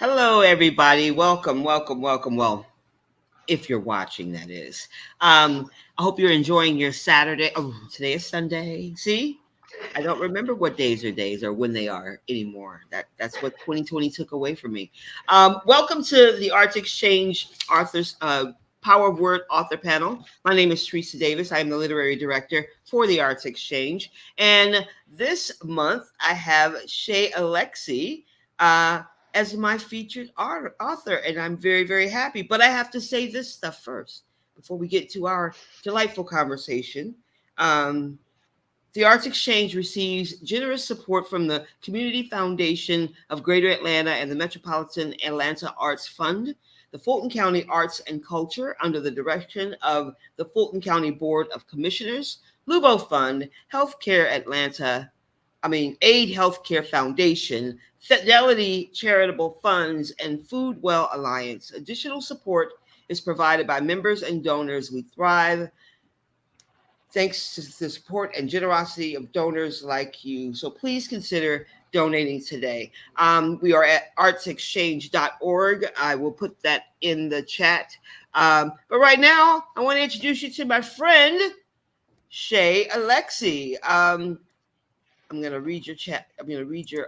Hello, everybody. Welcome, welcome, welcome. Well, if you're watching, that is. I hope you're enjoying your Saturday. Oh, today is Sunday. See, I don't remember what days or when they are anymore. That's what 2020 took away from me. Welcome to the Arts Exchange Authors Power of Word Author Panel. My name is Theresa Davis. I am the literary director for the Arts Exchange, and this month I have Shay Alexi. As my featured author, and I'm very, very happy. But I have to say this stuff first before we get to our delightful conversation. Um, the Arts Exchange receives generous support from the Community Foundation of Greater Atlanta and the Metropolitan Atlanta Arts Fund, the Fulton County Arts and Culture under the direction of the Fulton County Board of Commissioners, Lubo Fund, Aid Healthcare Foundation, Fidelity Charitable Funds, and Food Well Alliance. Additional support is provided by members and donors. We thrive thanks to the support and generosity of donors like you. So please consider donating today. We are at artsexchange.org. I will put that in the chat. But right now, I want to introduce you to my friend, Shay Alexi. I'm going to read your chat. I'm going to read your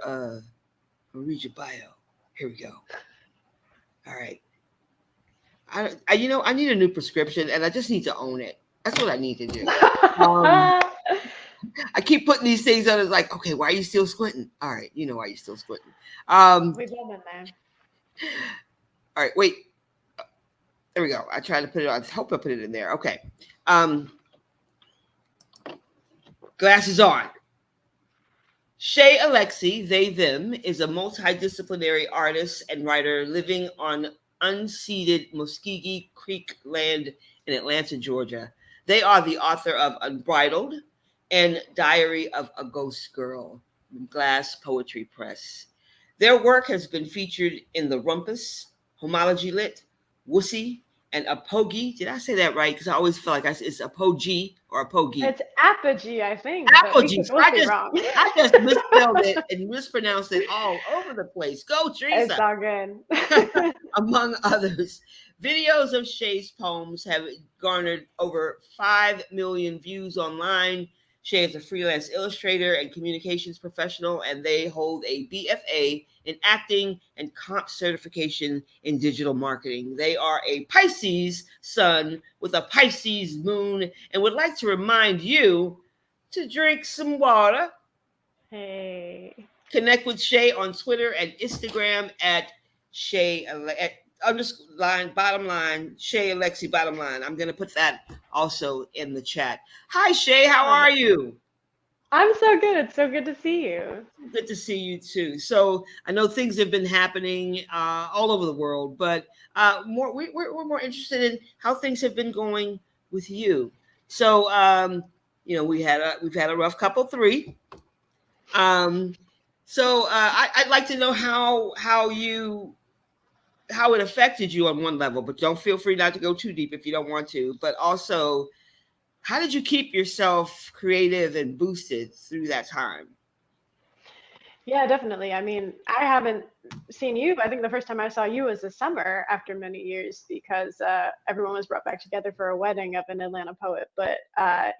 bio. Here we go. All right. I need a new prescription, and I just need to own it. That's what I need to do. I keep putting these things on. It's like, okay, why are you still squinting? All right, you know why you're still squinting. We've been in there. All right, wait. There we go. I tried to put it on. I hope I put it in there. Okay. Glasses on. Shea Alexi, they, them, is a multi-disciplinary artist and writer living on unceded Muskogee-Creek land in Atlanta, Georgia. They are the author of Unbridled and Diary of a Ghost Girl, Glass Poetry Press. Their work has been featured in the Rumpus, Homology Lit, WUSSY, and Apogee. Did I say that right? Because I always feel like it's Apogee or Apogee. It's Apogee, I think. Apogee. I just misspelled it and mispronounced it all over the place. Go, Theresa. It's all good. Among others, videos of Shay's poems have garnered over 5 million views online. Shay is a freelance illustrator and communications professional, and they hold a BFA in acting and comp certification in digital marketing. They are a Pisces sun with a Pisces moon and would like to remind you to drink some water. Hey. Connect with Shay on Twitter and Instagram at Shay bottom line, Shay Alexi bottom line. I'm going to put that also in the chat. Hi, Shay. How are you? I'm so good. It's so good to see you. Good to see you too. So I know things have been happening all over the world, but we're more interested in how things have been going with you. So we've had a rough couple 3. So I'd like to know how it affected you on one level, but don't feel free not to go too deep if you don't want to. But also, how did you keep yourself creative and boosted through that time? Yeah, definitely. I mean, I haven't seen you. I think the first time I saw you was this summer after many years because everyone was brought back together for a wedding of an Atlanta poet. But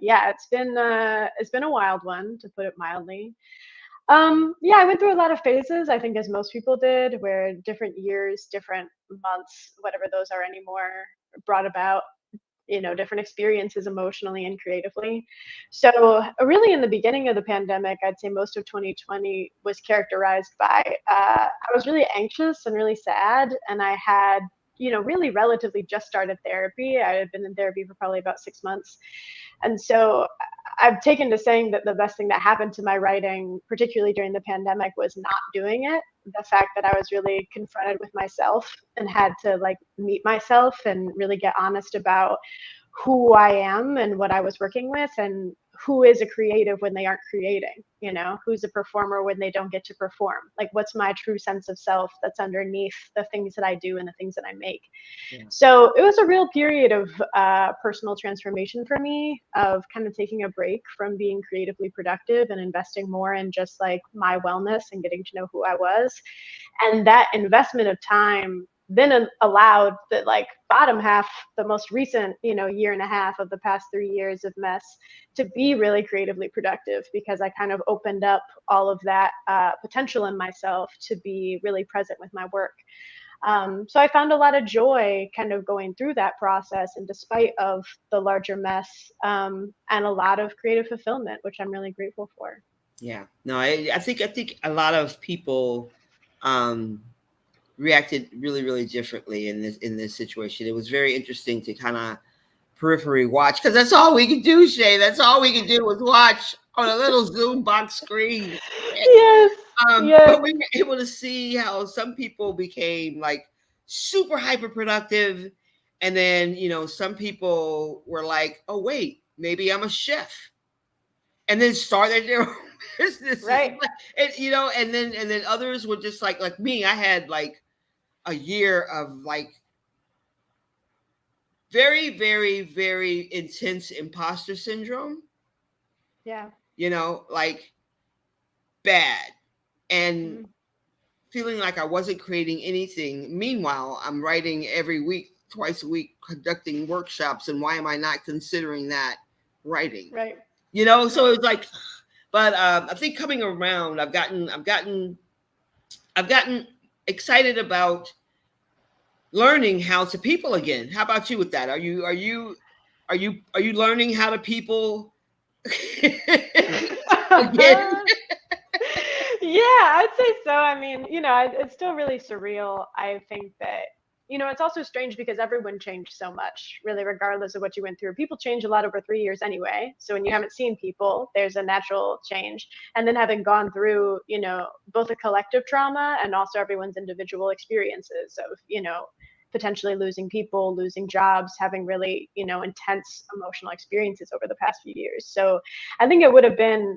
yeah, it's been a wild one, to put it mildly. Yeah, I went through a lot of phases, I think, as most people did, where different years, different months, whatever those are anymore, brought about, different experiences emotionally and creatively. So really in the beginning of the pandemic, I'd say most of 2020 was characterized by, I was really anxious and really sad. And I had, really relatively just started therapy. I had been in therapy for probably about 6 months. And so I've taken to saying that the best thing that happened to my writing, particularly during the pandemic, was not doing it. The fact that I was really confronted with myself and had to meet myself and really get honest about who I am and what I was working with and who is a creative when they aren't creating, who's a performer when they don't get to perform, like what's my true sense of self that's underneath the things that I do and the things that I make. Yeah. So it was a real period of personal transformation for me, of kind of taking a break from being creatively productive and investing more in just like my wellness and getting to know who I was. And that investment of time then allowed the like bottom half, the most recent, year and a half of the past 3 years of mess, to be really creatively productive, because I kind of opened up all of that potential in myself to be really present with my work. So I found a lot of joy kind of going through that process, and despite of the larger mess, and a lot of creative fulfillment, which I'm really grateful for. Yeah. No, I think a lot of people um, reacted really, really differently in this situation. It was very interesting to kind of periphery watch, because that's all we could do, Shay. That's all we could do was watch on a little Zoom box screen. Yes. Yes. But we were able to see how some people became like super hyper productive, and then some people were like, "Oh wait, maybe I'm a chef," and then started their own businesses. Right. And then others were just like me. I had like a year of like very, very, very intense imposter syndrome. Yeah. Like bad, and Mm-hmm. feeling like I wasn't creating anything. Meanwhile, I'm writing every week, twice a week, conducting workshops, and why am I not considering that writing? Right. So it's like, but I think coming around, I've gotten excited about learning how to people again. How about you with that? Are you learning how to people again? Yeah, I'd say so. I mean, it's still really surreal. I think that, it's also strange because everyone changed so much, really, regardless of what you went through. People change a lot over 3 years anyway. So when you haven't seen people, there's a natural change. And then having gone through, both a collective trauma and also everyone's individual experiences of, potentially losing people, losing jobs, having really, intense emotional experiences over the past few years. So I think it would have been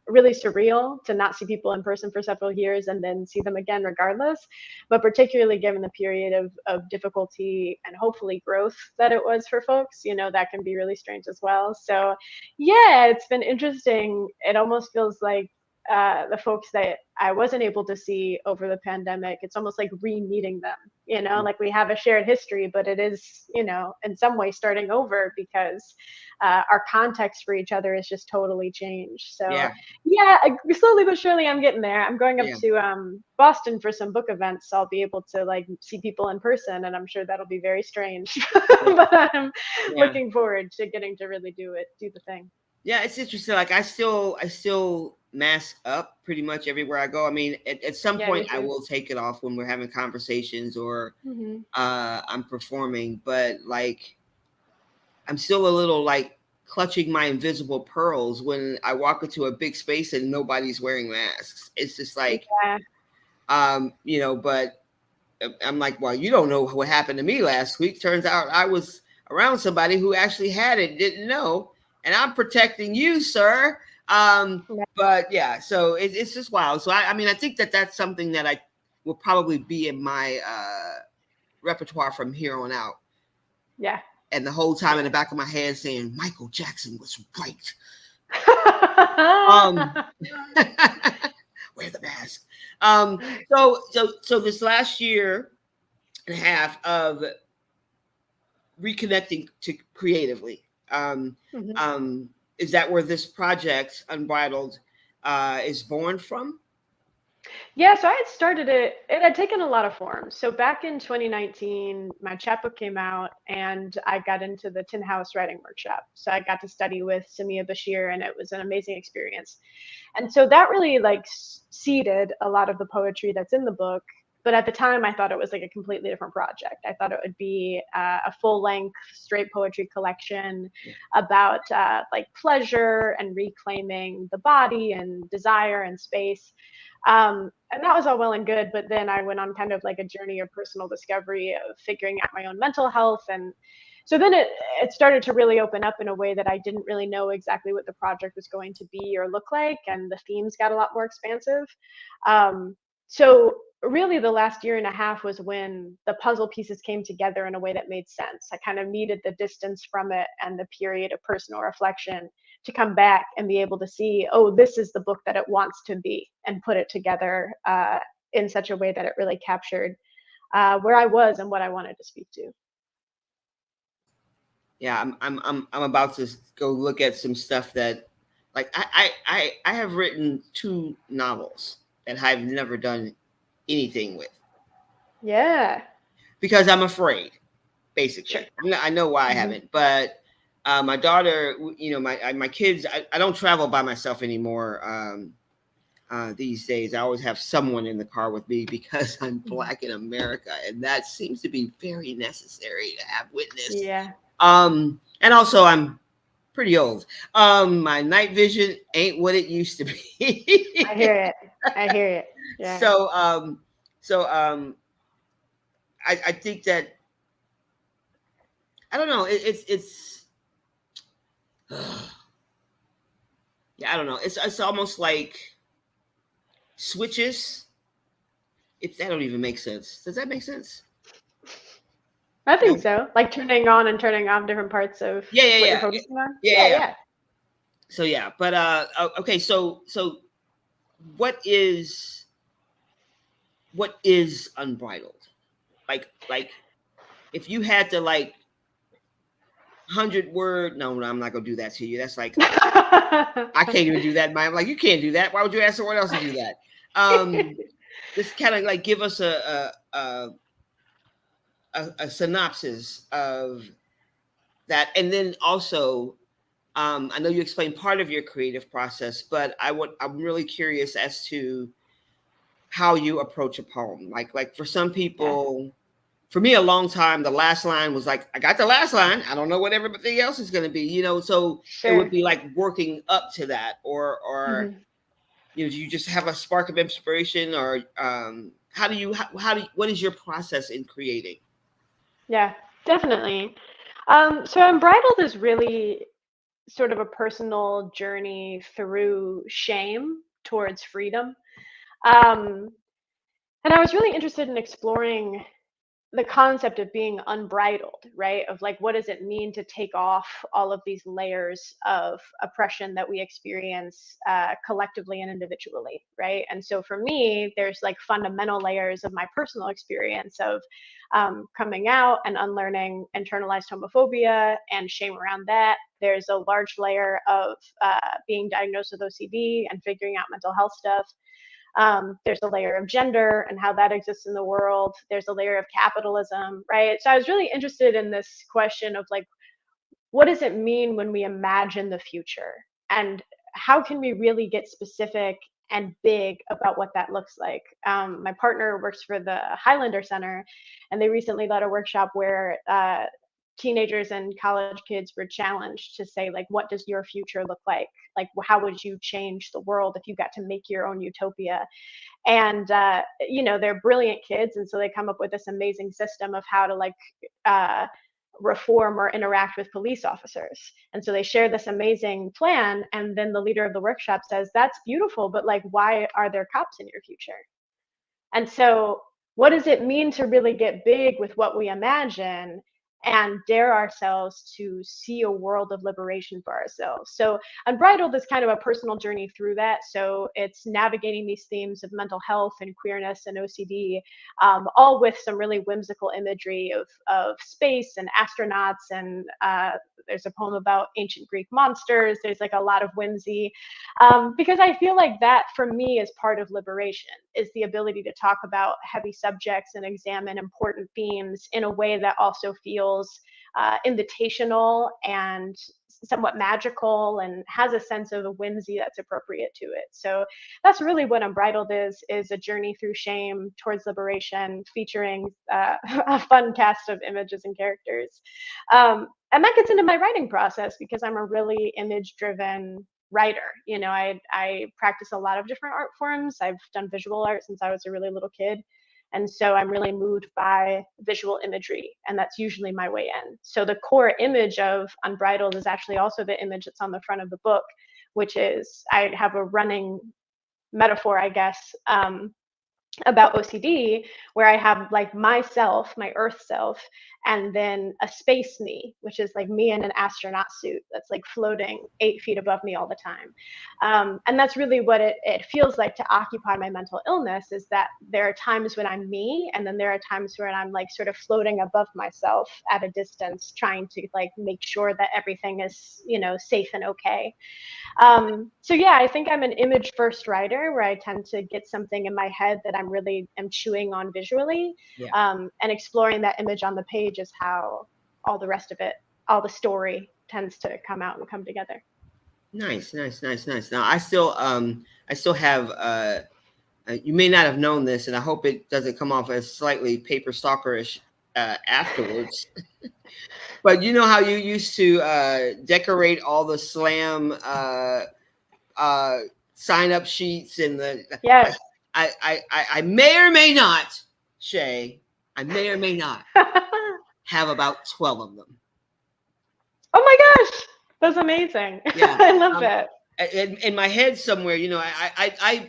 really surreal to not see people in person for several years and then see them again regardless, but particularly given the period of difficulty and hopefully growth that it was for folks, that can be really strange as well. So yeah, it's been interesting. It almost feels like the folks that I wasn't able to see over the pandemic, it's almost like re-meeting them, like we have a shared history, but it is, in some way starting over, because our context for each other is just totally changed. So Yeah, yeah, slowly but surely I'm getting there. I'm going up yeah, to Boston for some book events, so I'll be able to like see people in person, and I'm sure that'll be very strange. yeah, But I'm yeah. looking forward to getting to really do the thing. Yeah, it's interesting. Like I still mask up pretty much everywhere I go. I mean, at some Yeah, me point I too. will take it off when we're having conversations or Hmm. I'm performing, but like I'm still a little like clutching my invisible pearls when I walk into a big space and nobody's wearing masks. It's just like, Yeah. but I'm like, well, you don't know what happened to me last week. Turns out I was around somebody who actually had it, didn't know, and I'm protecting you, sir. Yeah. But yeah, so it's just wild. So I mean, I think that's something that I will probably be in my repertoire from here on out. Yeah. And the whole time in Yeah. the back of my head saying Michael Jackson was right. Um, wear the mask. So this last year and a half of reconnecting to creatively. Mhm. Is that where this project, Unbridled, is born from? Yeah, so I had started it. It had taken a lot of forms. So back in 2019, my chapbook came out, and I got into the Tin House writing workshop. So I got to study with Samia Bashir, and it was an amazing experience. And so that really like seeded a lot of the poetry that's in the book. But at the time, I thought it was like a completely different project. I thought it would be a full length straight poetry collection Yeah. about like pleasure and reclaiming the body and desire and space. And that was all well and good. But then I went on kind of like a journey of personal discovery of figuring out my own mental health and So then it started to really open up in a way that I didn't really know exactly what the project was going to be or look like, and the themes got a lot more expansive. So really the last year and a half was when the puzzle pieces came together in a way that made sense. I kind of needed the distance from it and the period of personal reflection to come back and be able to see, oh, this is the book that it wants to be, and put it together in such a way that it really captured where I was and what I wanted to speak to. Yeah, I'm about to go look at some stuff that, like, I have written 2 novels that I've never done anything with. Yeah. Because I'm afraid, Sure. basically. I know why I Mm-hmm. haven't, but my daughter, my kids, I don't travel by myself anymore. These days, I always have someone in the car with me because I'm Black in America, and that seems to be very necessary to have witness. Yeah. And also, I'm pretty old. My night vision ain't what it used to be. I hear it. I hear it. Yeah. so, so I think that, I don't know. It's yeah, I don't know. It's almost like switches. If that don't even make sense. Does that make sense? I think No. so. Like turning on and turning off different parts of Yeah, yeah, what you're yeah, focusing on. yeah, yeah, Yeah, yeah. yeah. So yeah, but okay. So what is unbridled? Like if you had to, like, 100-word. No, I'm not gonna do that to you. That's like, I can't even do that in my. I'm like, you can't do that. Why would you ask someone else to do that? Just kind of like give us a synopsis of that, and then also, I know you explained part of your creative process, but I'm really curious as to how you approach a poem. Like for some Yeah. people, for me, a long time, the last line was like, I got the last line. I don't know what everything else is going to be, So it would Sure. be like working up to that, or Hmm. do you just have a spark of inspiration, or how do you, what is your process in creating? Yeah, definitely. So Unbridled is really sort of a personal journey through shame towards freedom. Um, and I was really interested in exploring the concept of being unbridled, right? Of like, what does it mean to take off all of these layers of oppression that we experience collectively and individually, right? And so for me, there's like fundamental layers of my personal experience of coming out and unlearning internalized homophobia and shame around that. There's a large layer of being diagnosed with OCD and figuring out mental health stuff. There's a layer of gender and how that exists in the world. There's a layer of capitalism, right? So I was really interested in this question of like, what does it mean when we imagine the future? And how can we really get specific and big about what that looks like? My partner works for the Highlander Center, and they recently led a workshop where teenagers and college kids were challenged to say, like, what does your future look like? Like, how would you change the world if you got to make your own utopia? And they're brilliant kids, and so they come up with this amazing system of how to like uh, reform or interact with police officers. And so they share this amazing plan, and then the leader of the workshop says, that's beautiful, but like, why are there cops in your future? And so, what does it mean to really get big with what we imagine and dare ourselves to see a world of liberation for ourselves? So, Unbridled is kind of a personal journey through that. So, it's navigating these themes of mental health and queerness and OCD, all with some really whimsical imagery of space and astronauts. And there's a poem about ancient Greek monsters. There's like a lot of whimsy, because I feel like that for me is part of liberation, is the ability to talk about heavy subjects and examine important themes in a way that also feels invitational and somewhat magical and has a sense of a whimsy that's appropriate to it. So that's really what Unbridled is a journey through shame towards liberation, featuring a fun cast of images and characters. And that gets into my writing process because I'm a really image driven writer. I practice a lot of different art forms. I've done visual art since I was a really little kid. And so I'm really moved by visual imagery, and that's usually my way in. So the core image of Unbridled is actually also the image that's on the front of the book, which is, I have a running metaphor, I guess, about OCD, where I have like myself, my earth self, and then a space me, which is like me in an astronaut suit that's like floating 8 feet above me all the time. And that's really what it feels like to occupy my mental illness, is that there are times when I'm me, and then there are times when I'm like sort of floating above myself at a distance, trying to like make sure that everything is, you know, safe and okay. So yeah, I think I'm an image first writer, where I tend to get something in my head that I'm really am chewing on visually, Yeah. and exploring that image on the page is how all the rest of it, all the story tends to come out and come together. Nice, nice, nice, nice. Now I still have you may not have known this, and I hope it doesn't come off as slightly paper stalkerish afterwards. But you know how you used to decorate all the slam uh, sign up sheets and the Yes. I may or may not, Shay, I may or may not have about 12 of them. Oh my gosh, that's amazing. Yeah. I love that. In my head somewhere, you know,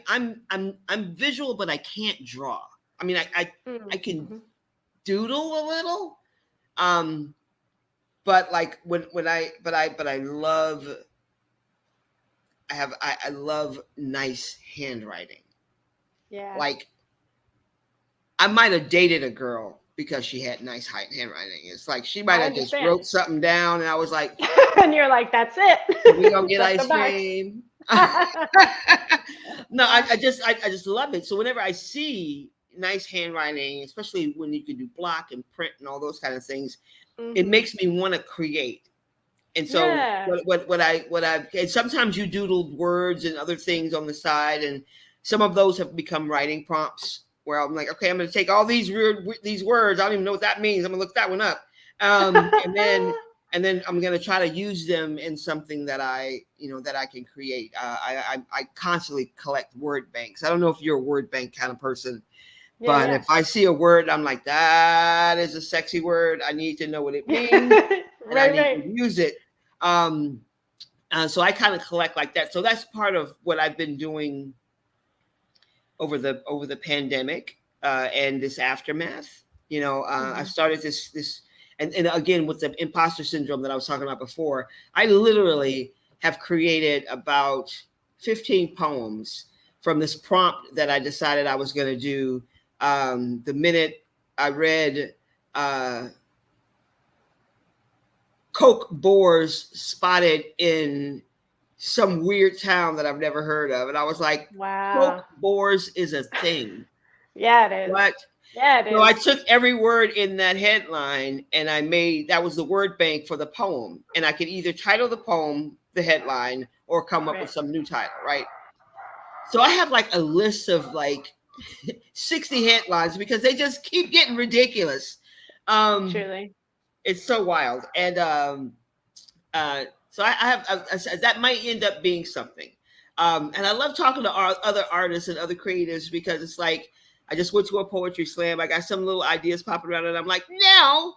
I'm visual, but I can't draw. I mean, I can Mm-hmm. doodle a little, but like when I love I love nice handwriting. Yeah. Like I might have dated a girl because she had nice handwriting. It's like she might I have just understand. wrote something down, and I was like, And you're like, that's it. "We gonna get Check the ice box. cream." No, I just love it. So whenever I see nice handwriting, especially when you can do block and print and all those kind of things, it Mm-hmm. makes me want to create. And so Yeah. what I and sometimes you doodle words and other things on the side, and some of those have become writing prompts where I'm like, okay, I'm going to take all these weird these words. I don't even know what that means. I'm going to look that one up, and then I'm going to try to use them in something that that I can create. I constantly collect word banks. I don't know if you're a word bank kind of person, Yeah, but yeah. if I see a word, I'm like, that is a sexy word. I need to know what it means, and I Right, need to right. use it. Um, so I kind of collect like that. So that's part of what I've been doing over the pandemic and this aftermath. You know, I Mm-hmm. started this, and again with the imposter syndrome that I was talking about before. I literally have created about 15 poems from this prompt that I decided I was going to do. The minute I read Coke boars spotted in some weird town that I've never heard of. And I was like, Wow. Coke boars is a thing. Yeah, it is. What? Yeah, it So I is. took every word in that headline and I made that was the word bank for the poem. And I could either title the poem the headline or come up with Right. some new title, right? So I have like a list of like 60 headlines because they just keep getting ridiculous. Um, Truly. it's so wild. And uh, so I have that might end up being something. And I love talking to other artists and other creators because it's like I just went to a poetry slam. I got some little ideas popping around, and I'm like, now,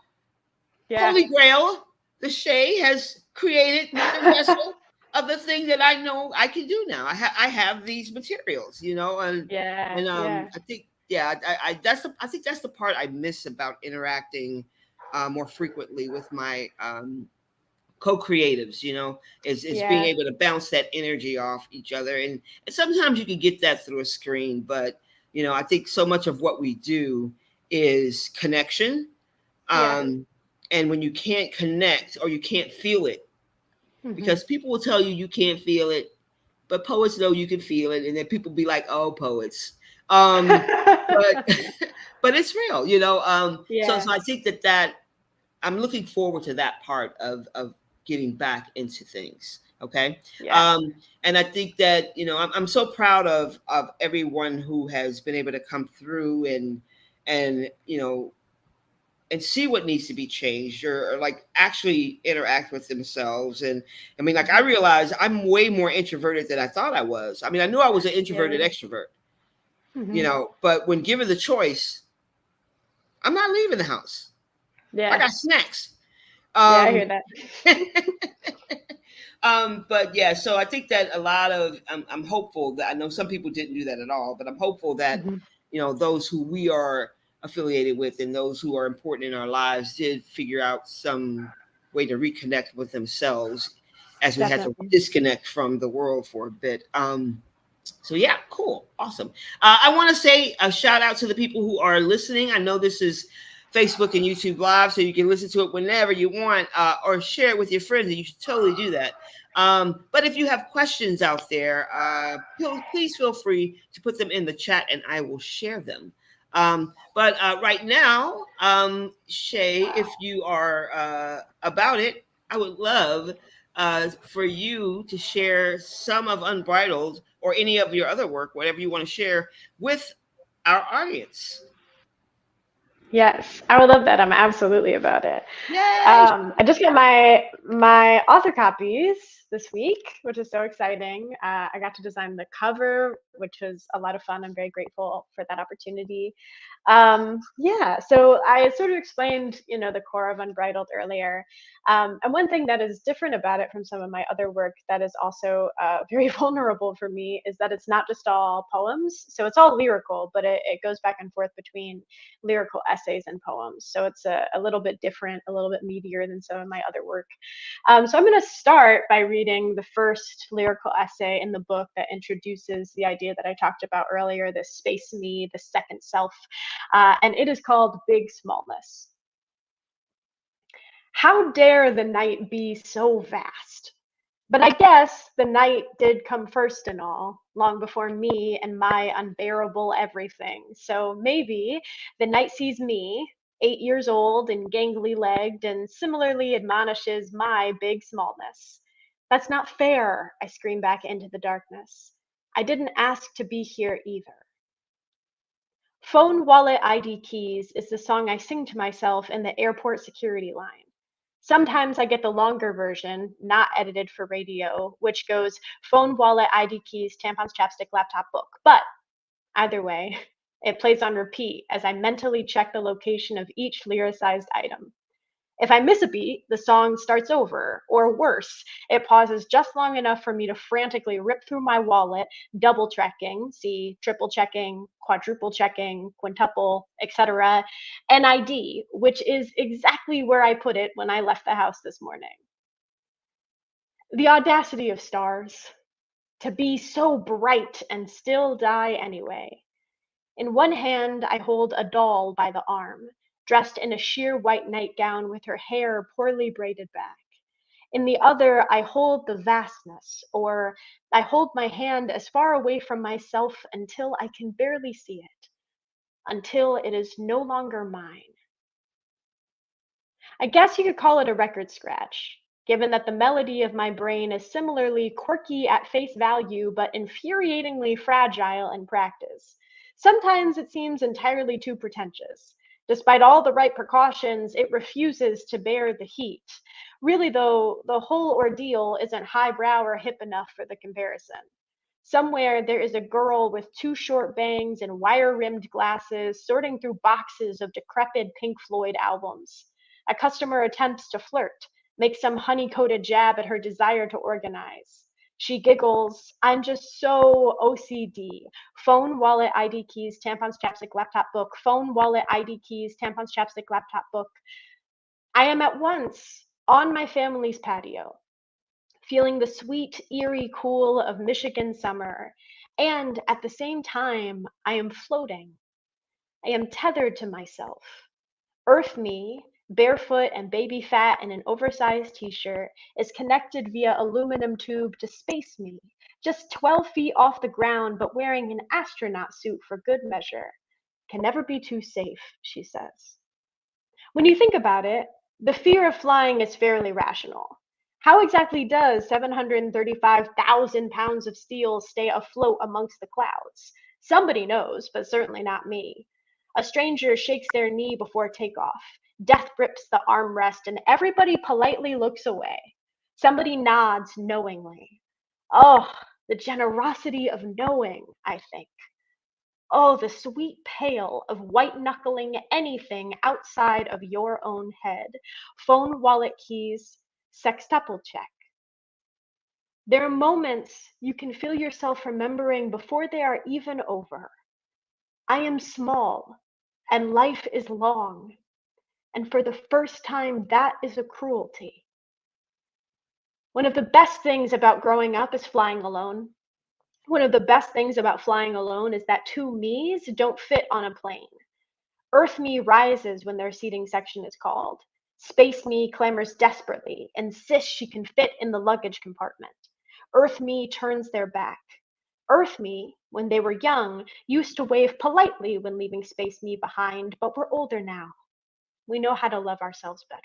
Yeah. Holy Grail, the Shay has created the vessel of the thing that I know I can do now. I have these materials, you know, Yeah. and Yeah. I think I think that's the part I miss about interacting more frequently with my co-creatives, you know, is being Yeah. able to bounce that energy off each other, and sometimes you can get that through a screen, but you know, I think so much of what we do is connection, Yeah. and when you can't connect or you can't feel it, Mm-hmm. because people will tell you you can't feel it, but poets know you can feel it, and then people be like, oh, poets, but but it's real, you know. So Yeah. I think that I'm looking forward to that part of getting back into things. Okay. Yeah. And I think that, you know, I'm so proud of everyone who has been able to come through and, you know, and see what needs to be changed or like actually interact with themselves. And I mean, like I Mm-hmm. realized I'm way more introverted than I thought I was. I mean, I knew I was an introverted Really. extrovert, you Mm-hmm. know, but when given the choice, I'm not leaving the house. I Yeah. got snacks. Yeah, I Um, hear that. but yeah, so I think that a lot of I'm hopeful that I know some people didn't do that at all, but I'm hopeful that Hmm. those who we are affiliated with and those who are important in our lives did figure out some way to reconnect with themselves as we had to Definitely. disconnect from the world for a bit. So yeah, cool, awesome. I want to say a shout out to the people who are listening. I know this is Facebook and YouTube Live, so you can listen to it whenever you want, or share it with your friends, and you should totally do that. But if you have questions out there, please feel free to put them in the chat, and I will share them. But right now, Shay, if you are about it, I would love for you to share some of Unbridled or any of your other work, whatever you want to share with our audience. Yes, I would love that. I'm absolutely about it. Yay! I just got my author copies this week, which is so exciting. I got to design the cover, which was a lot of fun. I'm very grateful for that opportunity. Yeah, so I sort of explained, the core of Unbridled earlier. And one thing that is different about it from some of my other work that is also very vulnerable for me is that it's not just all poems. So it's all lyrical, but it goes back and forth between lyrical essays and poems. So it's a little bit different, a little bit meatier than some of my other work. So I'm going to start by reading the first lyrical essay in the book that introduces the idea that I talked about earlier, this space me, the second self. And it is called Big Smallness. How dare the night be so vast? But I guess the night did come first and all, long before me and my unbearable everything. So maybe the night sees me, 8 years old and gangly legged, and similarly admonishes my big smallness. That's not fair, I scream back into the darkness. I didn't ask to be here either. Phone wallet ID keys is the song I sing to myself in the airport security line. Sometimes I get the longer version, not edited for radio, which goes phone, wallet, ID keys, tampons, chapstick, laptop, book. But either way, it plays on repeat as I mentally check the location of each lyricized item. If I miss a beat, the song starts over, or worse, it pauses just long enough for me to frantically rip through my wallet, double checking, see triple checking, quadruple checking, quintuple, etc., NID, which is exactly where I put it when I left the house this morning. The audacity of stars, to be so bright and still die anyway. In one hand, I hold a doll by the arm, dressed in a sheer white nightgown with her hair poorly braided back. In the other, I hold the vastness, or I hold my hand as far away from myself until I can barely see it, until it is no longer mine. I guess you could call it a record scratch, given that the melody of my brain is similarly quirky at face value, but infuriatingly fragile in practice. Sometimes it seems entirely too pretentious. Despite all the right precautions, it refuses to bear the heat. Really, though, the whole ordeal isn't highbrow or hip enough for the comparison. Somewhere there is a girl with two short bangs and wire rimmed glasses sorting through boxes of decrepit Pink Floyd albums. A customer attempts to flirt, makes some honey coated jab at her desire to organize. She giggles, I'm just so OCD. Phone, wallet, ID keys, tampons, chapstick, laptop, book. Phone, wallet, ID keys, tampons, chapstick, laptop, book. I am at once on my family's patio, feeling the sweet, eerie cool of Michigan summer. And at the same time, I am floating. I am tethered to myself. Earth me, barefoot and baby fat in an oversized t shirt, is connected via aluminum tube to space me, just 12 feet off the ground, but wearing an astronaut suit for good measure. Can never be too safe, she says. When you think about it, the fear of flying is fairly rational. How exactly does 735,000 pounds of steel stay afloat amongst the clouds? Somebody knows, but certainly not me. A stranger shakes their knee before takeoff. Death grips the armrest, and everybody politely looks away. Somebody nods knowingly. Oh, the generosity of knowing, I think. Oh, the sweet pail of white knuckling anything outside of your own head. Phone, wallet, keys, sextuple check. There are moments you can feel yourself remembering before they are even over. I am small, and life is long, and for the first time, that is a cruelty. One of the best things about growing up is flying alone. One of the best things about flying alone is that two me's don't fit on a plane. Earth me rises when their seating section is called. Space me clamors desperately, insists she can fit in the luggage compartment. Earth me turns their back. Earth me, when they were young, used to wave politely when leaving space me behind, but we're older now. We know how to love ourselves better.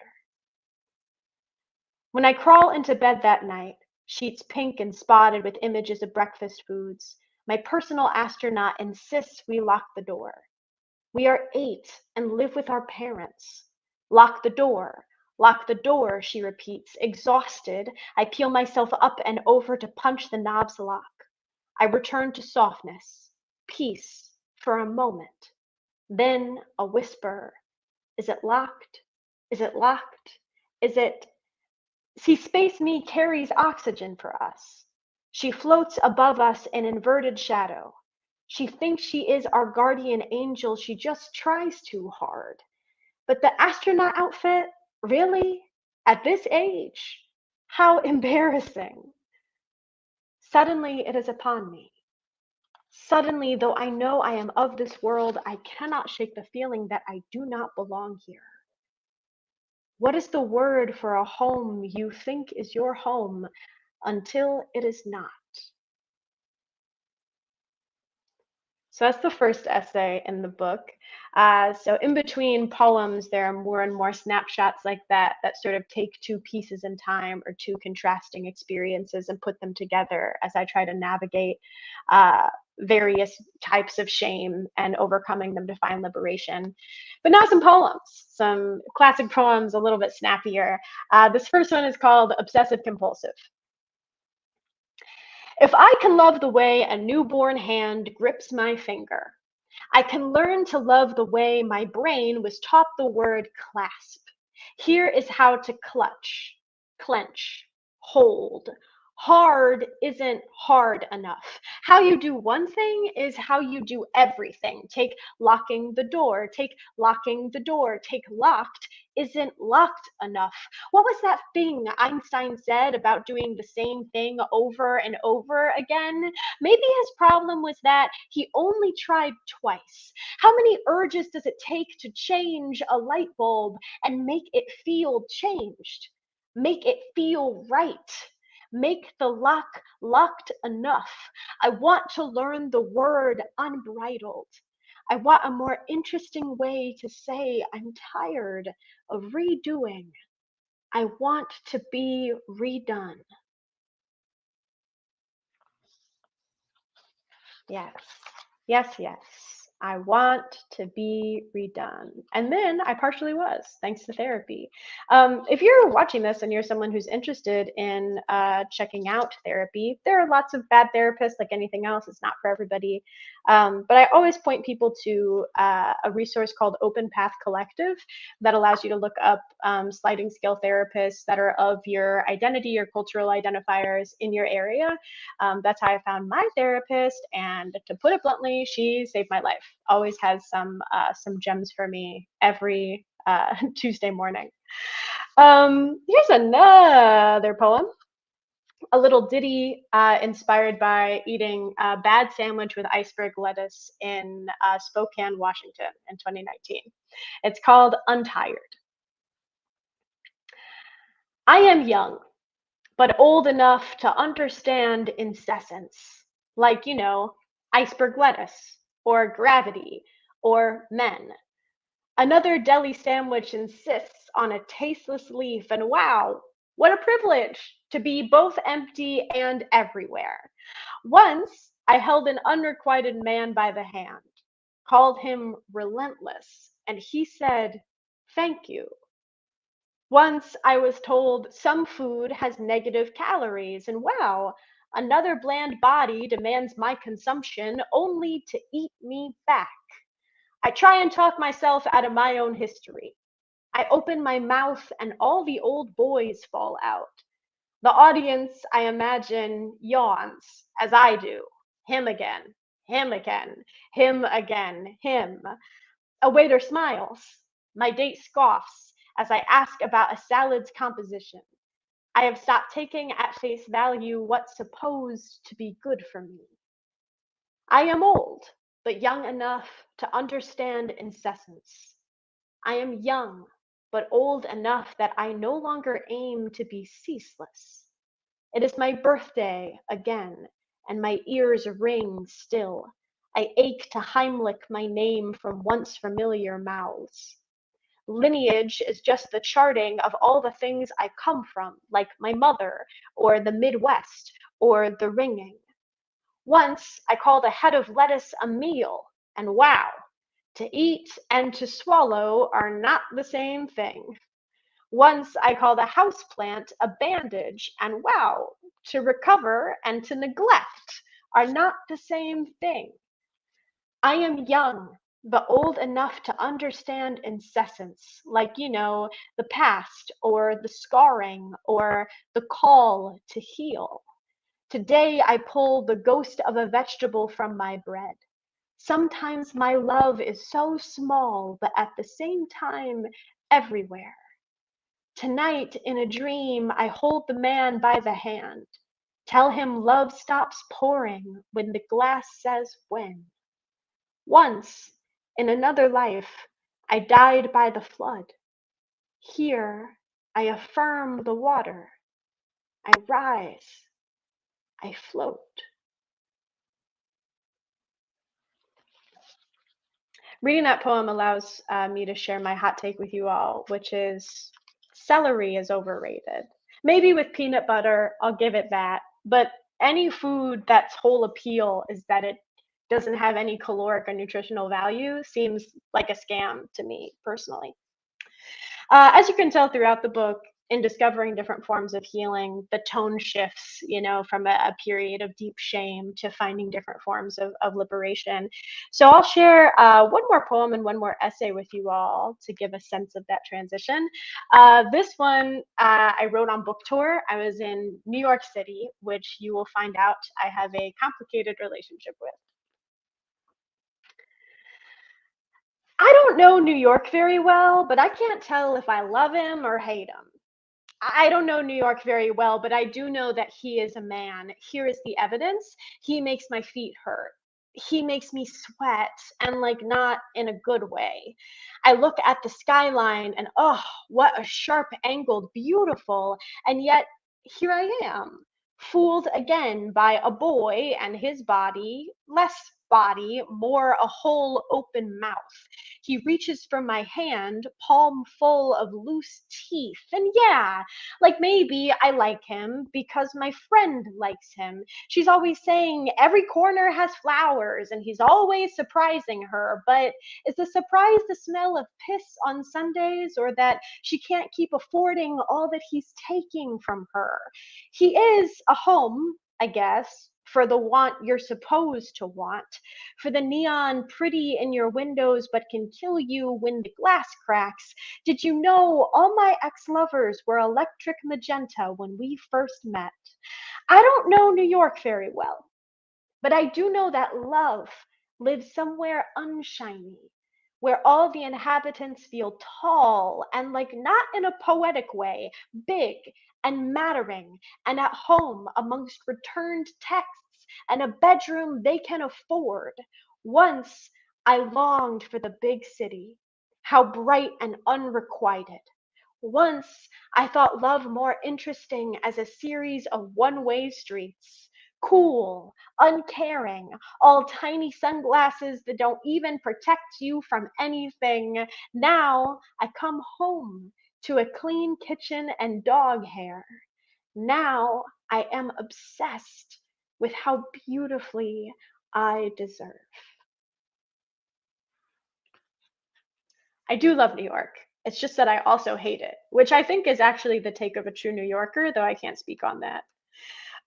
When I crawl into bed that night, sheets pink and spotted with images of breakfast foods, my personal astronaut insists we lock the door. We are 8 and live with our parents. Lock the door, she repeats. Exhausted, I peel myself up and over to punch the knob's lock. I return to softness, peace, for a moment. Then a whisper. Is it locked? Is it locked? Is it? See, Space Me carries oxygen for us. She floats above us in inverted shadow. She thinks she is our guardian angel. She just tries too hard. But the astronaut outfit? Really? At this age? How embarrassing. Suddenly it is upon me. Suddenly, though I know I am of this world, I cannot shake the feeling that I do not belong here. What is the word for a home you think is your home until it is not? So that's the first essay in the book. So in between poems, there are more and more snapshots like that that sort of take two pieces in time or two contrasting experiences and put them together as I try to navigate various types of shame and overcoming them to find liberation. But now some classic poems, a little bit snappier. This first one is called Obsessive Compulsive. If I can love the way a newborn hand grips my finger, I can learn to love the way my brain was taught the word clasp. Here is how to clutch, clench, hold. Hard isn't hard enough. How you do one thing is how you do everything. Take locking the door, take locking the door, take locked isn't locked enough. What was that thing Einstein said about doing the same thing over and over again? Maybe his problem was that he only tried twice. How many urges does it take to change a light bulb and make it feel changed? Make it feel right. Make the lock locked enough. I want to learn the word unbridled. I want a more interesting way to say I'm tired of redoing. I want to be redone. Yes, yes, yes. I want to be redone. And then I partially was, thanks to therapy. If you're watching this and you're someone who's interested in checking out therapy, there are lots of bad therapists, like anything else. It's not for everybody. But I always point people to a resource called Open Path Collective that allows you to look up sliding scale therapists that are of your identity or cultural identifiers in your area. That's how I found my therapist, and to put it bluntly, she saved my life. Always has some gems for me every Tuesday morning. Here's another poem, a little ditty inspired by eating a bad sandwich with iceberg lettuce in Spokane, Washington in 2019. It's called Untired. I am young, but old enough to understand incessance, like, iceberg lettuce, or gravity, or men. Another deli sandwich insists on a tasteless leaf, and wow, what a privilege to be both empty and everywhere. Once I held an unrequited man by the hand, called him relentless, and he said, "Thank you." Once I was told some food has negative calories, and wow, Another bland body demands my consumption only to eat me back. I try and talk myself out of my own history. I open my mouth and all the old boys fall out. The audience, I imagine, yawns, as I do. Him again, him again, him again, him. A waiter smiles. My date scoffs as I ask about a salad's composition. I have stopped taking at face value what's supposed to be good for me. I am old, but young enough to understand incessance. I am young, but old enough that I no longer aim to be ceaseless. It is my birthday again, and my ears ring still. I ache to Heimlich my name from once familiar mouths. Lineage is just the charting of all the things I come from, like my mother, or the Midwest, or the ringing. Once I called a head of lettuce a meal, and wow, to eat and to swallow are not the same thing. Once I called a house plant a bandage, and wow, to recover and to neglect are not the same thing. I am young, but old enough to understand incessance, like, the past or the scarring or the call to heal. Today I pull the ghost of a vegetable from my bread. Sometimes my love is so small, but at the same time, everywhere. Tonight, in a dream, I hold the man by the hand. Tell him love stops pouring when the glass says when. Once, in another life, I died by the flood. Here, I affirm the water. I rise. I float. Reading that poem allows me to share my hot take with you all, which is celery is overrated. Maybe with peanut butter, I'll give it that. But any food that's whole appeal is that it doesn't have any caloric or nutritional value seems like a scam to me personally. As you can tell throughout the book, in discovering different forms of healing, the tone shifts, from a period of deep shame to finding different forms of liberation. So I'll share one more poem and one more essay with you all to give a sense of that transition. This one I wrote on book tour. I was in New York City, which you will find out I have a complicated relationship with. I don't know New York very well, but I can't tell if I love him or hate him. I don't know New York very well, but I do know that he is a man. Here is the evidence. He makes my feet hurt. He makes me sweat, and like not in a good way. I look at the skyline and oh, what a sharp angled, beautiful. And yet here I am, fooled again by a boy and his body, less body, more a whole open mouth. He reaches for my hand, palm full of loose teeth. And yeah, like maybe I like him because my friend likes him. She's always saying every corner has flowers and he's always surprising her. But is the surprise the smell of piss on Sundays, or that she can't keep affording all that he's taking from her? He is a home, I guess, for the want you're supposed to want, for the neon pretty in your windows but can kill you when the glass cracks. Did you know all my ex-lovers were electric magenta when we first met? I don't know New York very well, but I do know that love lives somewhere unshiny, where all the inhabitants feel tall and, like, not in a poetic way, big and mattering and at home amongst returned texts and a bedroom they can afford. Once I longed for the big city, how bright and unrequited. Once I thought love more interesting as a series of one-way streets, cool, uncaring, all tiny sunglasses that don't even protect you from anything. Now I come home to a clean kitchen and dog hair. Now I am obsessed with how beautifully I deserve. I do love New York. It's just that I also hate it, which I think is actually the take of a true New Yorker, though I can't speak on that.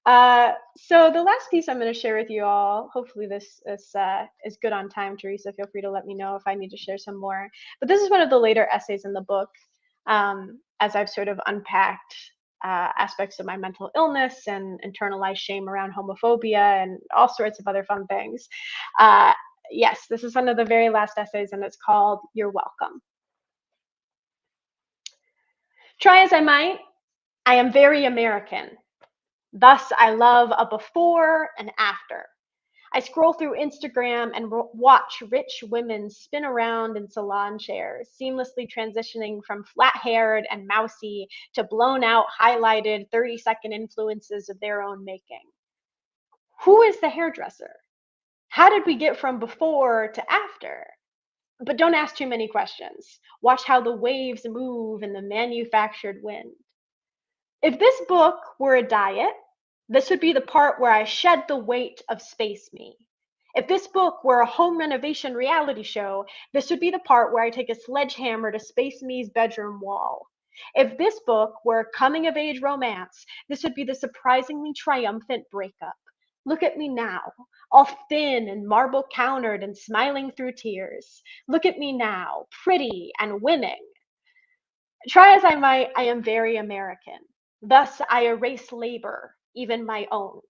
So the last piece I'm going to share with you all, hopefully this is good on time, Theresa. Feel free to let me know if I need to share some more. But this is one of the later essays in the book, as I've sort of unpacked aspects of my mental illness and internalized shame around homophobia and all sorts of other fun things. Yes, this is one of the very last essays, and it's called You're Welcome. Try as I might, I am very American. Thus, I love a before and after. I scroll through Instagram and watch rich women spin around in salon chairs, seamlessly transitioning from flat-haired and mousy to blown-out, highlighted 30-second influences of their own making. Who is the hairdresser? How did we get from before to after? But don't ask too many questions. Watch how the waves move in the manufactured wind. If this book were a diet, this would be the part where I shed the weight of Space Me. If this book were a home renovation reality show, this would be the part where I take a sledgehammer to Space Me's bedroom wall. If this book were a coming-of-age romance, this would be the surprisingly triumphant breakup. Look at me now, all thin and marble-countered and smiling through tears. Look at me now, pretty and winning. Try as I might, I am very American. Thus, I erase labor, even my own.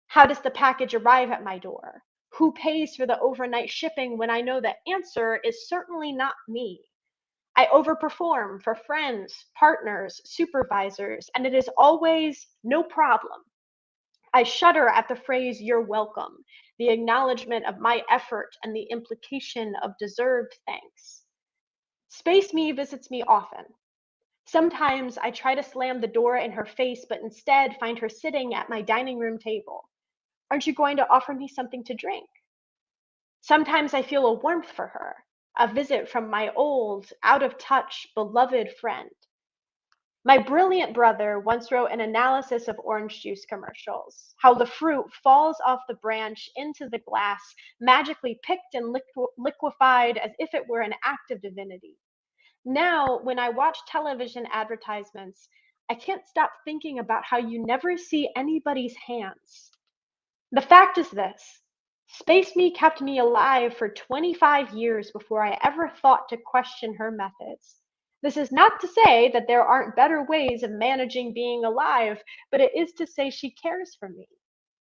How does the package arrive at my door? Who pays for the overnight shipping when I know the answer is certainly not me? I overperform for friends, partners, supervisors, and it is always no problem. I shudder at the phrase, you're welcome, the acknowledgement of my effort and the implication of deserved thanks. Space Me visits me often. Sometimes I try to slam the door in her face, but instead find her sitting at my dining room table. Aren't you going to offer me something to drink? Sometimes I feel a warmth for her, a visit from my old, out-of-touch, beloved friend. My brilliant brother once wrote an analysis of orange juice commercials, how the fruit falls off the branch into the glass, magically picked and liquefied as if it were an act of divinity. Now, when I watch television advertisements, I can't stop thinking about how you never see anybody's hands. The fact is this: Space Me kept me alive for 25 years before I ever thought to question her methods. This is not to say that there aren't better ways of managing being alive, but it is to say she cares for me.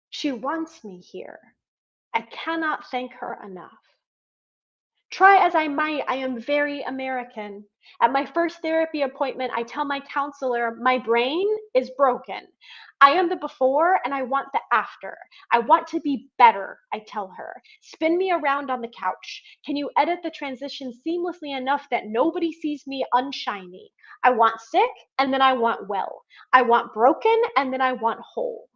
She wants me here. I cannot thank her enough. Try as I might, I am very American. At my first therapy appointment, I tell my counselor, my brain is broken. I am the before and I want the after. I want to be better, I tell her. Spin me around on the couch. Can you edit the transition seamlessly enough that nobody sees me unshiny? I want sick and then I want well. I want broken and then I want whole.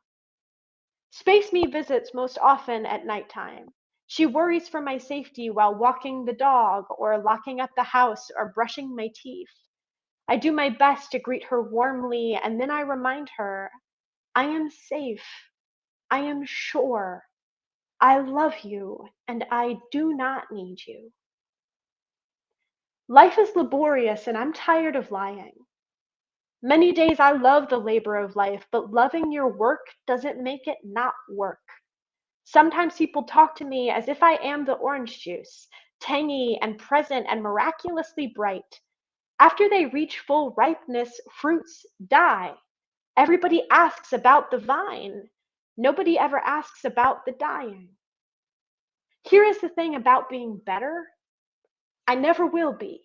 Space Me visits most often at nighttime. She worries for my safety while walking the dog or locking up the house or brushing my teeth. I do my best to greet her warmly, and then I remind her, I am safe. I am sure. I love you, and I do not need you. Life is laborious, and I'm tired of lying. Many days I love the labor of life, but loving your work doesn't make it not work. Sometimes people talk to me as if I am the orange juice, tangy and present and miraculously bright. After they reach full ripeness, fruits die. Everybody asks about the vine. Nobody ever asks about the dying. Here is the thing about being better. I never will be.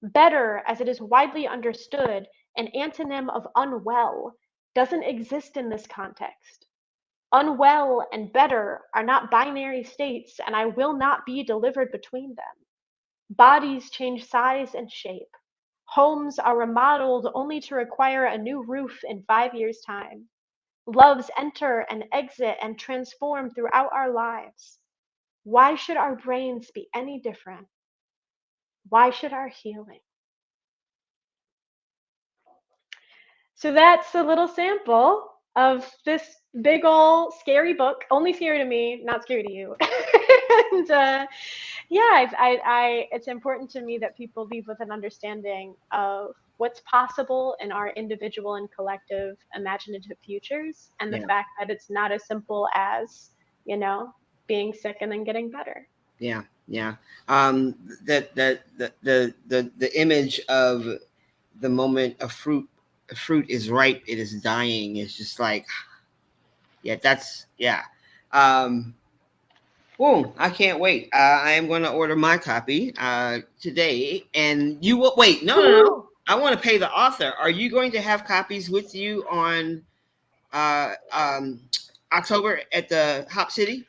Better, as it is widely understood, an antonym of unwell, doesn't exist in this context. Unwell and better are not binary states, and I will not be delivered between them. Bodies change size and shape. Homes are remodeled only to require a new roof in 5 years' time. Loves enter and exit and transform throughout our lives. Why should our brains be any different? Why should our healing? So that's a little sample of this big ol' scary book. Only scary to me, not scary to you. And yeah, it's important to me that people leave with an understanding of what's possible in our individual and collective imaginative futures, and the Yeah. fact that it's not as simple as, you know, being sick and then getting better. Yeah. Yeah. The image of the moment a fruit is ripe, it is dying. It's just like, yeah, that's yeah. Um, Boom! I can't wait. I am going to order my copy today, and you will wait. No, no, no. Woohoo! I want to pay the author. Are you going to have copies with you on uh, um, October at the Hop City?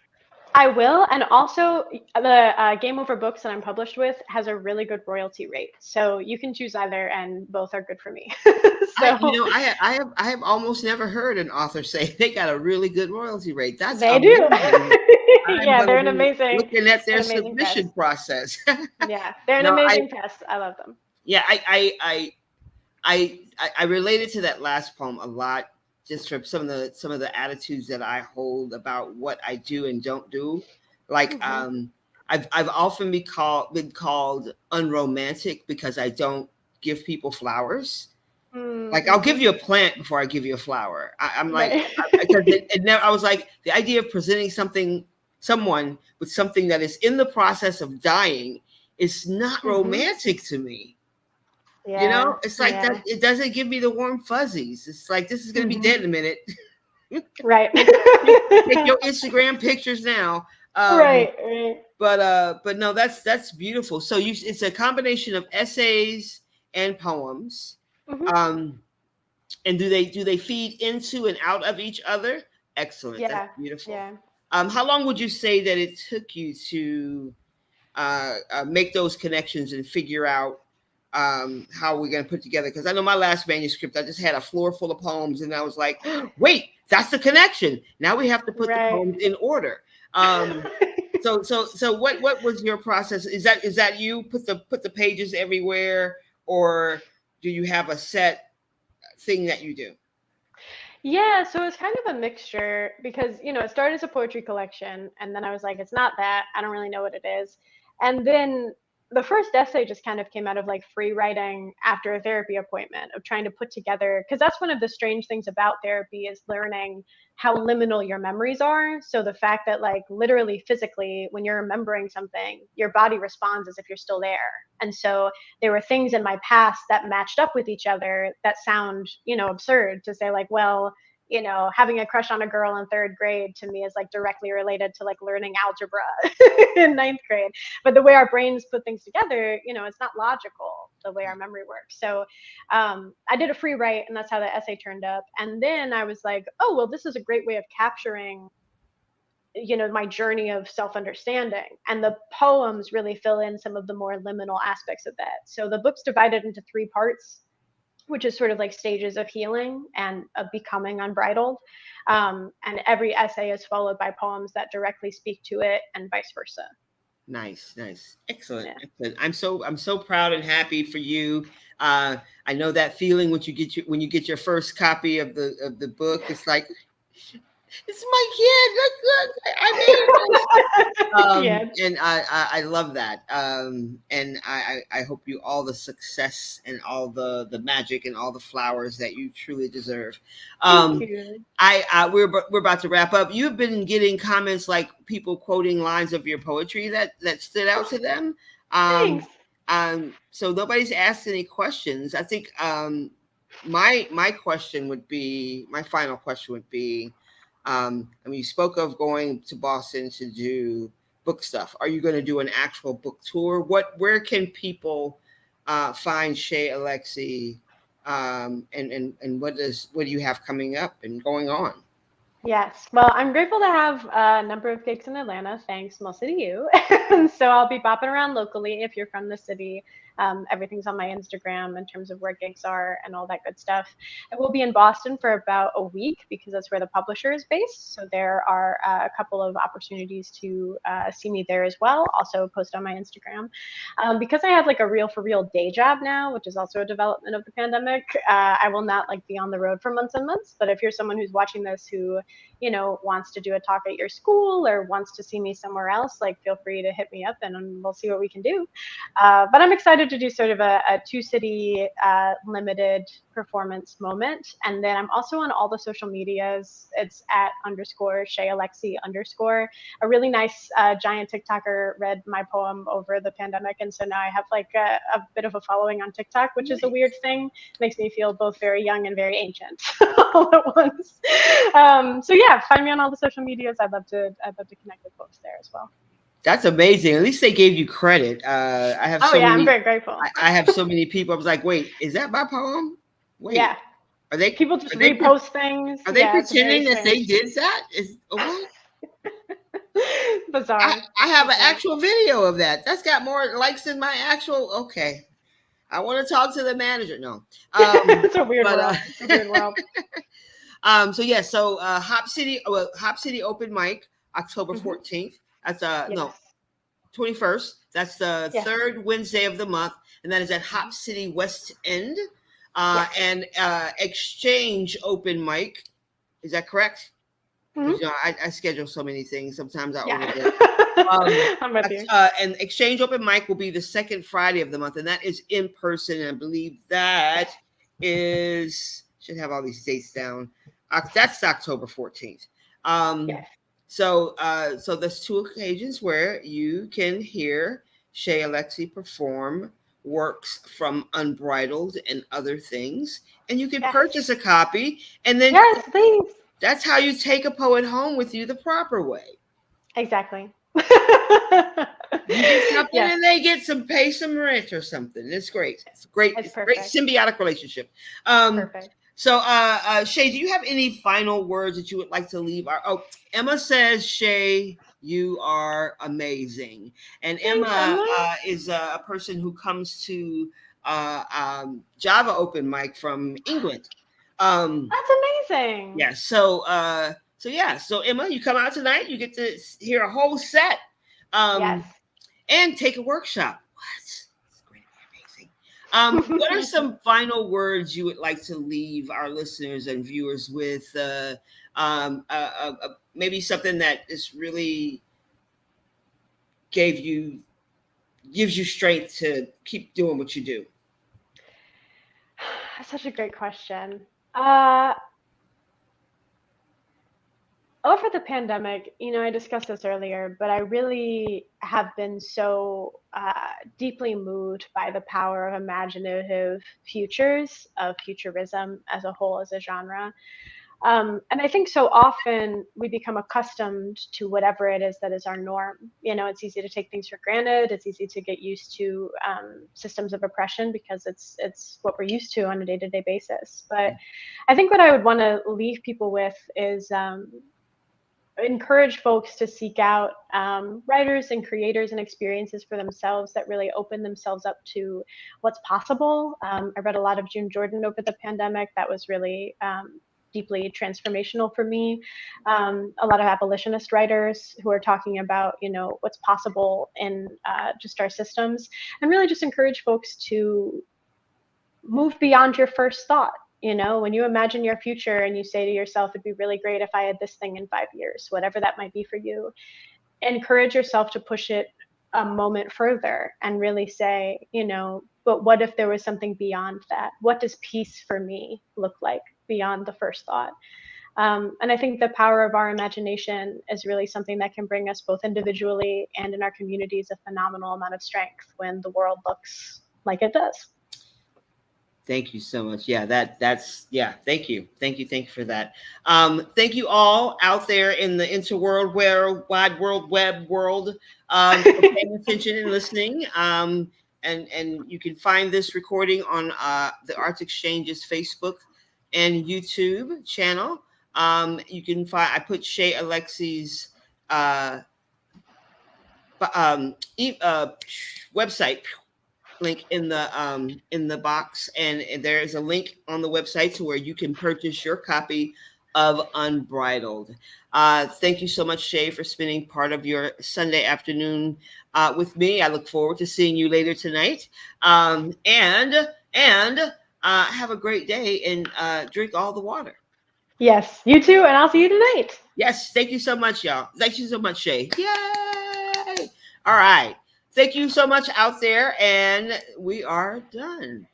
I will, and also the Game Over Books that I'm published with has a really good royalty rate, so you can choose either, and both are good for me. So I have almost never heard an author say they got a really good royalty rate. That's they do. amazing. I'm Yeah, going to they're an be amazing, looking at their an amazing submission press. process. Yeah, they're an No, amazing press. I love them. yeah, I related to that last poem a lot, just from some of the attitudes that I hold about what I do and don't do. Like Hmm. I've often been called unromantic because I don't give people flowers. Like I'll give Mm-hmm. you a plant before I give you a flower. I'm like, Right. because it never. I was like, the idea of presenting someone with something that is in the process of dying is not Hmm. romantic to me. You Yeah, know, it's like that. yeah. It doesn't give me the warm fuzzies. It's like this is gonna be Hmm. dead in a minute. Right. Take your Instagram pictures now. Right, right. But no, that's beautiful. So it's a combination of essays and poems. Hmm. Um, and do they feed into and out of each other? Excellent. That's Yeah, beautiful. yeah. How long would you say that it took you to make those connections and figure out how we're going to put together? Because I know my last manuscript, I just had a floor full of poems, and I was like, wait, that's the connection. Now we have to put the Right. poems in order. So what was your process? Is that you put the pages everywhere, or do you have a set thing that you do? Yeah, so it's kind of a mixture because, it started as a poetry collection, and then I was like, it's not that. I don't really know what it is. And then the first essay just kind of came out of like free writing after a therapy appointment of trying to put together, because that's one of the strange things about therapy is learning how liminal your memories are. So the fact that like literally physically when you're remembering something, your body responds as if you're still there. And so there were things in my past that matched up with each other that sound, absurd to say like, well, having a crush on a girl in third grade to me is like directly related to like learning algebra in ninth grade. But the way our brains put things together, it's not logical the way our memory works. So I did a free write, and that's how the essay turned up. And then I was like, oh, well, this is a great way of capturing my journey of self-understanding, and the poems really fill in some of the more liminal aspects of that. So the book's divided into three parts, which is sort of like stages of healing and of becoming unbridled. And every essay is followed by poems that directly speak to it, and vice versa. Nice, nice, excellent, Yeah. excellent. I'm so proud and happy for you. I know that feeling when you get your first copy of the book. It's like, it's my kid. Look, I made this. Yeah. And I love that. And I hope you all the success and all the magic and all the flowers that you truly deserve. Thank Um, you. we're about to wrap up. You've been getting comments like people quoting lines of your poetry that stood out to them. Thanks. So nobody's asked any questions. I think my final question would be, I mean, you spoke of going to Boston to do book stuff. Are you going to do an actual book tour? Where can people find Shea Alexi? And what do you have coming up and going on? Yes. Well, I'm grateful to have a number of gigs in Atlanta, thanks mostly to you. So I'll be bopping around locally if you're from the city. Everything's on my Instagram in terms of where gigs are and all that good stuff. I will be in Boston for about a week because that's where the publisher is based. So there are a couple of opportunities to see me there as well. Also post on my Instagram. Because I have like a real for real day job now, which is also a development of the pandemic, I will not like be on the road for months and months. But if you're someone who's watching this who wants to do a talk at your school or wants to see me somewhere else, like feel free to hit me up and we'll see what we can do. But I'm excited wanted to do sort of a two-city limited performance moment. And then I'm also on all the social medias. It's at _Shea Alexi _ a really nice giant TikToker read my poem over the pandemic. And so now I have like a bit of a following on TikTok, which is a weird thing. It makes me feel both very young and very ancient all at once. So yeah, find me on all the social medias. I'd love to connect with folks there as well. That's amazing. At least they gave you credit. I have I'm very grateful. I have so many people. I was like, wait, is that my poem? Wait. Yeah. Are they people just repost things? Are they pretending that they did that? Is what? Bizarre. I have an actual video of that. That's got more likes than my actual. Okay. I want to talk to the manager. No. It's a weird world. It's a weird world. So yeah, Hop City open mic, October 14th. That's no, 21st. That's the third Wednesday of the month, and that is at Hop City West End. And Exchange open mic. Is that correct? Mm-hmm. You know, I schedule so many things. Sometimes I overlook. I'm with you. And Exchange open mic will be the second Friday of the month, and that is in person. And I believe that is, should have all these dates down. That's October 14th. So there's two occasions where you can hear Shea Alexi perform works from Unbridled and other things, and you can purchase a copy, and then please. That's how you take a poet home with you the proper way. Exactly. You get something and they get pay some rent or something. It's great. It's great. It's a great symbiotic relationship. Perfect. So, Shay, do you have any final words that you would like to leave? Emma says, Shay, you are amazing. And Emma is a person who comes to Java open mic from England. That's amazing. Yeah. So Emma, you come out tonight. You get to hear a whole set. And take a workshop. It's going to be amazing. What are some final words you would like to leave our listeners and viewers with? Maybe something that just really gives you strength to keep doing what you do. That's such a great question. Over the pandemic, I discussed this earlier, but I really have been so deeply moved by the power of imaginative futures, of futurism as a whole, as a genre. And I think so often we become accustomed to whatever it is that is our norm. It's easy to take things for granted. It's easy to get used to systems of oppression because it's what we're used to on a day-to-day basis. But I think what I would want to leave people with is encourage folks to seek out writers and creators and experiences for themselves that really open themselves up to what's possible. I read a lot of June Jordan over the pandemic. That was really deeply transformational for me. A lot of abolitionist writers who are talking about, what's possible in just our systems, and really just encourage folks to move beyond your first thought. When you imagine your future and you say to yourself, it'd be really great if I had this thing in 5 years, whatever that might be for you, encourage yourself to push it a moment further and really say, but what if there was something beyond that? What does peace for me look like beyond the first thought? And I think the power of our imagination is really something that can bring us both individually and in our communities a phenomenal amount of strength when the world looks like it does. Thank you so much. Yeah, thank you for that. Thank you all out there in the interworld, wide world, web world, for paying attention and listening. And you can find this recording on the ArtsXchange's Facebook and YouTube channel. You can find, I put Shea Alexi's website link in the box, and there is a link on the website to where you can purchase your copy of Unbridled. Thank you so much, Shay, for spending part of your Sunday afternoon with me. I look forward to seeing you later tonight. And have a great day and drink all the water. Yes, you too, and I'll see you tonight. Yes, thank you so much, y'all. Thank you so much, Shay. Yay! All right. Thank you so much out there, and we are done.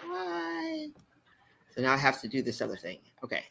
Bye. So now I have to do this other thing. Okay.